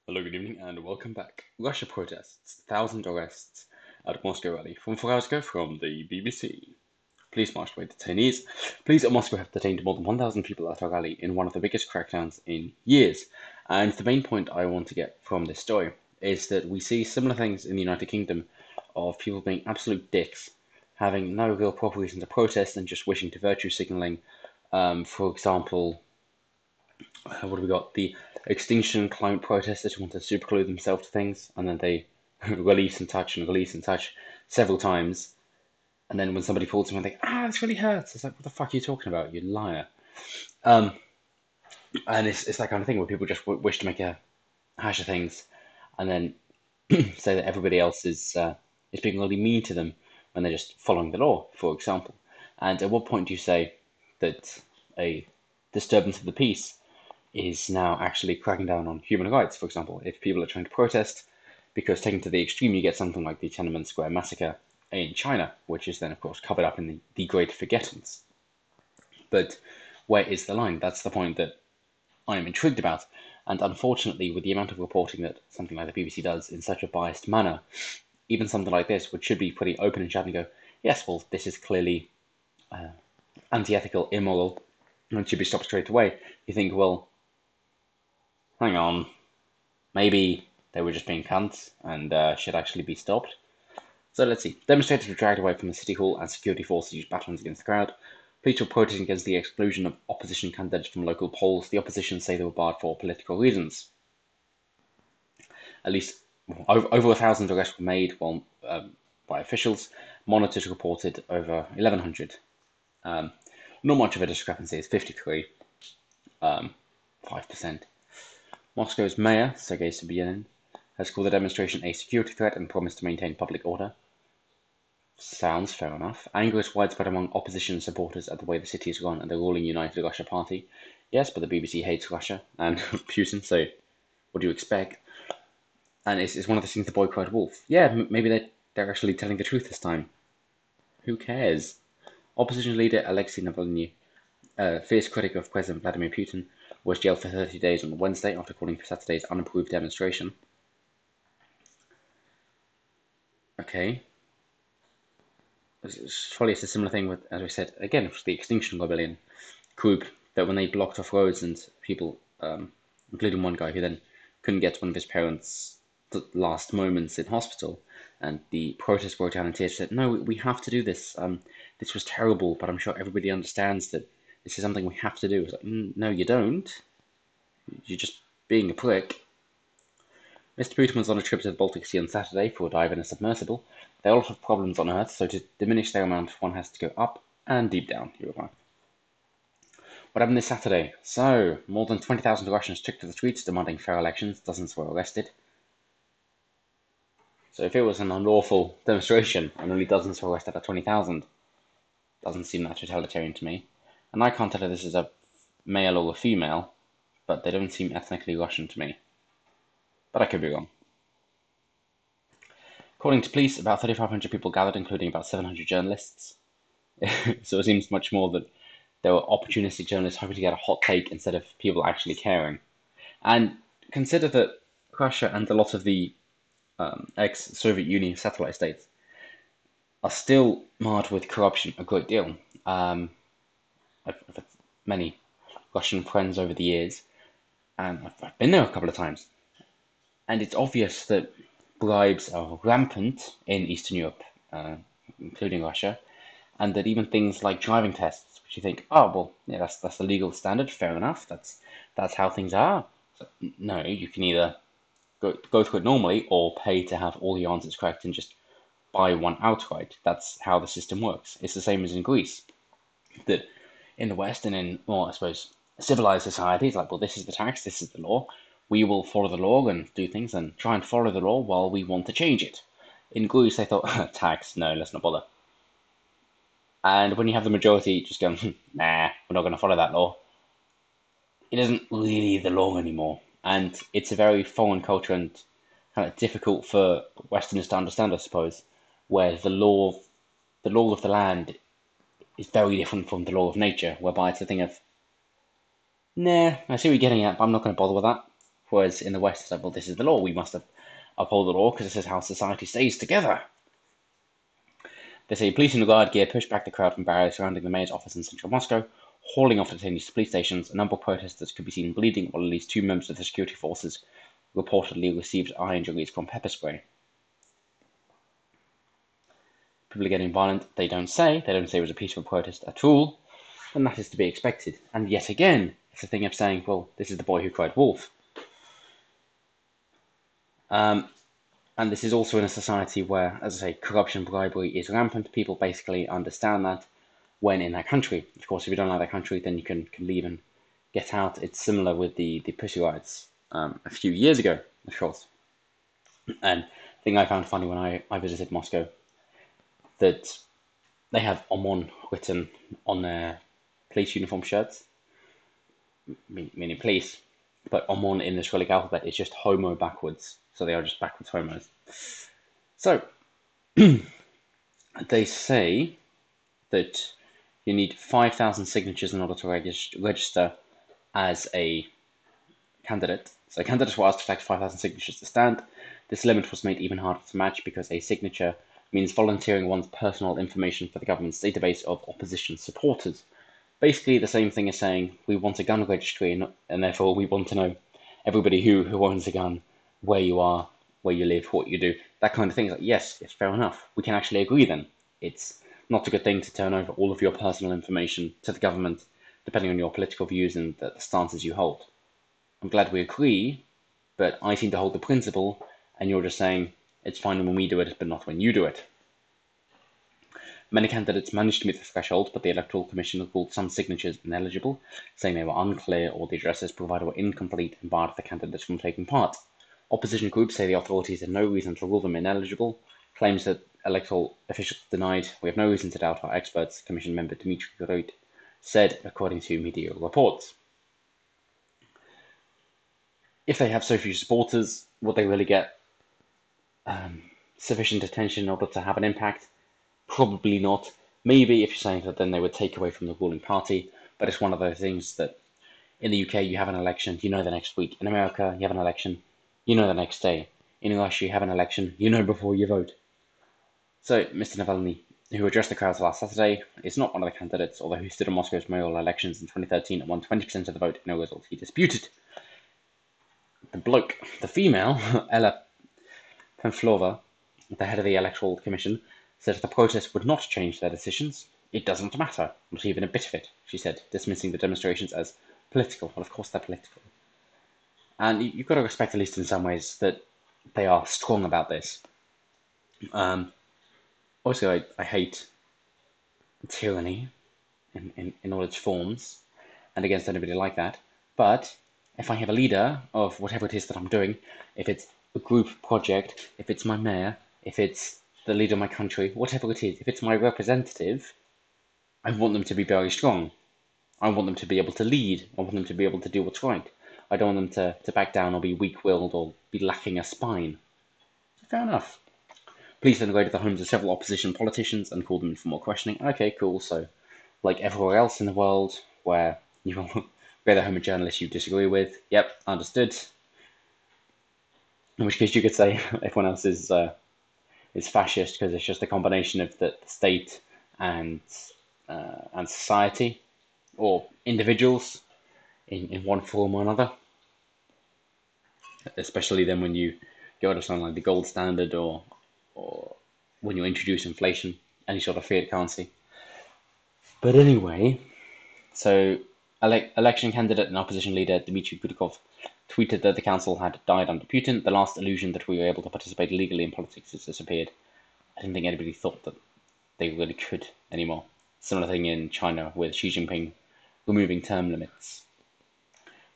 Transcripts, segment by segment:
Hello, good evening, and welcome back. Russia protests, 1,000 arrests at Moscow rally from 4 hours ago from the BBC. Police marched away detainees. Police at Moscow have detained more than 1,000 people at a rally in one of the biggest crackdowns in years. And the main point I want to get from this story is that we see similar things in the United Kingdom of people being absolute dicks, having no real proper reason to protest and just wishing to virtue signaling. For example, what have we got? The Extinction climate protesters who want to superglue themselves to things, and then they release and touch and release and touch several times. And then when somebody pulls them, they think, this really hurts. It's like, what the fuck are you talking about, you liar? Um, and it's that kind of thing where people just wish to make a hash of things, and then say that everybody else is being really mean to them when they're just following the law, for example. And at what point do you say that a disturbance of the peace is now actually cracking down on human rights, for example? If people are trying to protest, because taken to the extreme, you get something like the Tiananmen Square massacre in China, which is then, of course, covered up in the Great Forgettings. But where is the line? That's the point that I am intrigued about. And unfortunately, with the amount of reporting that something like the BBC does in such a biased manner, even something like this, which should be pretty open and shut and go, yes, well, this is clearly anti-ethical, immoral, and should be stopped straight away. You think, well, hang on, maybe they were just being cunts and should actually be stopped. So let's see. Demonstrators were dragged away from the city hall as security forces used batons against the crowd. Police were protesting against the exclusion of opposition candidates from local polls. The opposition say they were barred for political reasons. At least over 1,000 arrests were made by officials. Monitors reported over 1,100. Um, not much of a discrepancy. It's 53, 5%. Moscow's mayor, Sergei Sobyanin, has called the demonstration a security threat and promised to maintain public order. Sounds fair enough. Anger is widespread among opposition supporters at the way the city is run and the ruling United Russia Party. Yes, but the BBC hates Russia and Putin, so what do you expect? And it's one of the things the boy cried wolf. Yeah, maybe they're actually telling the truth this time. Who cares? Opposition leader Alexei Navalny, a fierce critic of President Vladimir Putin, was jailed for 30 days on Wednesday after calling for Saturday's unapproved demonstration. Okay. Surely it's a similar thing with, as we said, again, it was the Extinction Rebellion group that when they blocked off roads and people, including one guy who then couldn't get to one of his parents' last moments in hospital, and the protest broke down in tears, said, no, we have to do this. This was terrible, but I'm sure everybody understands that this is something we have to do. It's like, no, you don't. You're just being a prick. Mr. Putin was on a trip to the Baltic Sea on Saturday for a dive in a submersible. There are a lot of problems on Earth, so to diminish their amount, one has to go up and deep down, he replied. What happened this Saturday? So, more than 20,000 Russians took to the streets demanding fair elections. Dozens were arrested. So if it was an unlawful demonstration and only dozens were arrested at 20,000, doesn't seem that totalitarian to me. And I can't tell if this is a male or a female, but they don't seem ethnically Russian to me. But I could be wrong. According to police, about 3,500 people gathered, including about 700 journalists. So it seems much more that there were opportunistic journalists hoping to get a hot take instead of people actually caring. And consider that Russia and a lot of the ex-Soviet Union satellite states are still marred with corruption a great deal. I've had many Russian friends over the years, and I've been there a couple of times. And it's obvious that bribes are rampant in Eastern Europe, including Russia, and that even things like driving tests, which you think, oh well, yeah, that's the legal standard, fair enough, that's how things are. So, no, you can either go through it normally or pay to have all your answers correct and just buy one outright. That's how the system works. It's the same as in Greece. That in the West and in, well, I suppose, civilized societies, like, well, this is the tax, this is the law. We will follow the law and do things and try and follow the law while we want to change it. In Greece, they thought, tax, no, let's not bother. And when you have the majority just going, nah, we're not going to follow that law, it isn't really the law anymore. And it's a very foreign culture and kind of difficult for Westerners to understand, I suppose, where the law of the land is very different from the law of nature, whereby it's a thing of, nah, I see what you're getting at, but I'm not going to bother with that. Whereas in the West, it's like, well, this is the law. We must uphold the law because this is how society stays together. They say police in the guard gear pushed back the crowd from barriers surrounding the mayor's office in central Moscow, hauling off detainees to police stations. A number of protesters could be seen bleeding, while at least 2 members of the security forces reportedly received eye injuries from pepper spray. People are getting violent. They don't say it was a peaceful protest at all, and that is to be expected. And yet again, it's a thing of saying, well, this is the boy who cried wolf. And this is also in a society where, as I say, corruption, bribery is rampant. People basically understand that when in that country. Of course, if you don't like that country, then you can leave and get out. It's similar with the pussy riots a few years ago, of course. And the thing I found funny when I visited Moscow, that they have OMON written on their police uniform shirts, meaning police, but OMON in the Cyrillic alphabet is just homo backwards. So they are just backwards homos. So they say that you need 5,000 signatures in order to register as a candidate. So candidates were asked to collect 5,000 signatures to stand. This limit was made even harder to match because a signature means volunteering one's personal information for the government's database of opposition supporters. Basically the same thing as saying we want a gun registry and therefore we want to know everybody who owns a gun, where you are, where you live, what you do, that kind of thing. It's like, yes, it's fair enough. We can actually agree then. It's not a good thing to turn over all of your personal information to the government, depending on your political views and the stances you hold. I'm glad we agree, but I seem to hold the principle, and you're just saying it's fine when we do it, but not when you do it. Many candidates managed to meet the threshold, but the Electoral Commission ruled some signatures ineligible, saying they were unclear or the addresses provided were incomplete and barred the candidates from taking part. Opposition groups say the authorities had no reason to rule them ineligible. Claims that electoral officials denied. We have no reason to doubt our experts, Commission member Dmitry Gorod said, according to media reports. If they have so few supporters, will they really get sufficient attention in order to have an impact? Probably not. Maybe if you're saying that then they would take away from the ruling party, but it's one of those things that in the UK you have an election, you know the next week. In America, you have an election, you know the next day. In Russia, you have an election, you know before you vote. So, Mr. Navalny, who addressed the crowds last Saturday, is not one of the candidates, although he stood in Moscow's mayoral elections in 2013 and won 20% of the vote in a result he disputed. The female, Ella Pamflova, the head of the Electoral Commission, said the protest would not change their decisions. It doesn't matter, not even a bit of it, she said, dismissing the demonstrations as political. Well, of course they're political. And you've got to respect, at least in some ways, that they are strong about this. Also, I hate tyranny in all its forms, and against anybody like that. But if I have a leader of whatever it is that I'm doing, if it's a group project, if it's my mayor, if it's the leader of my country, whatever it is, if it's my representative, I want them to be very strong. I want them to be able to lead. I want them to be able to do what's right. I don't want them to back down or be weak-willed or be lacking a spine. Fair enough. Police then raided the homes of several opposition politicians and called them for more questioning. Okay, cool. So, like everywhere else in the world, where you will raid the home of journalists you disagree with, yep, understood. In which case you could say everyone else is fascist because it's just a combination of the state and society or individuals in one form or another. Especially then when you go to something like the gold standard or when you introduce inflation, any sort of fiat currency. But anyway, so election candidate and opposition leader Dmitry Gudkov tweeted that the council had died under Putin. The last illusion that we were able to participate legally in politics has disappeared. I didn't think anybody thought that they really could anymore. Similar thing in China with Xi Jinping removing term limits.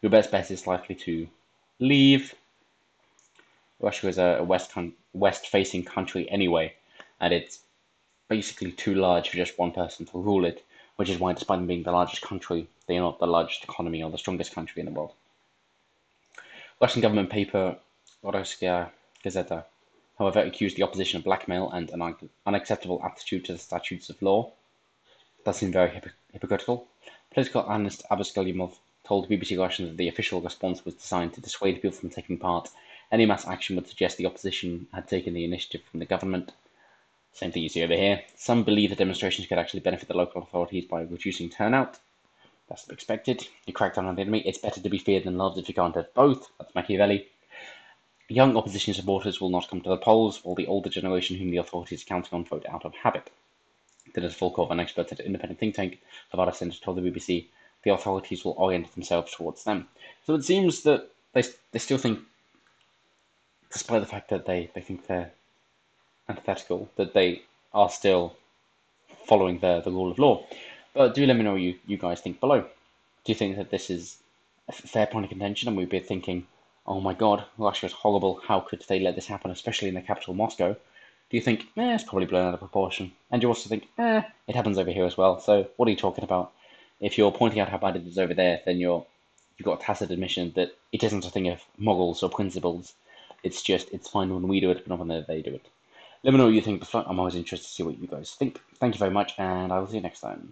Your best bet is likely to leave. Russia is a west-facing country anyway, and it's basically too large for just one person to rule it, which is why, despite them being the largest country, they are not the largest economy or the strongest country in the world. Russian government paper Rossiyskaya Gazeta, however, accused the opposition of blackmail and an unacceptable attitude to the statutes of law. That seemed very hypocritical. Political analyst Abbas Galimov told BBC Russian that the official response was designed to dissuade people from taking part. Any mass action would suggest the opposition had taken the initiative from the government. Same thing you see over here. Some believe the demonstrations could actually benefit the local authorities by reducing turnout. That's to be expected. You crack down on the enemy. It's better to be feared than loved if you can't have both. That's Machiavelli. Young opposition supporters will not come to the polls, while the older generation whom the authorities are counting on vote out of habit. Then, as Volkov, an expert at independent think tank, Levada Center, told the BBC, the authorities will orient themselves towards them. So it seems that they still think, despite the fact that they think they're antithetical, that they are still following the rule of law. But do let me know what you guys think below. Do you think that this is a fair point of contention and we'd be thinking, oh my god, Russia is horrible, how could they let this happen, especially in the capital, Moscow? Do you think, it's probably blown out of proportion? And do you also think, it happens over here as well, so what are you talking about? If you're pointing out how bad it is over there, then you've got a tacit admission that it isn't a thing of morals or principles. It's fine when we do it, but not when they do it. Let me know what you think. I'm always interested to see what you guys think. Thank you very much, and I will see you next time.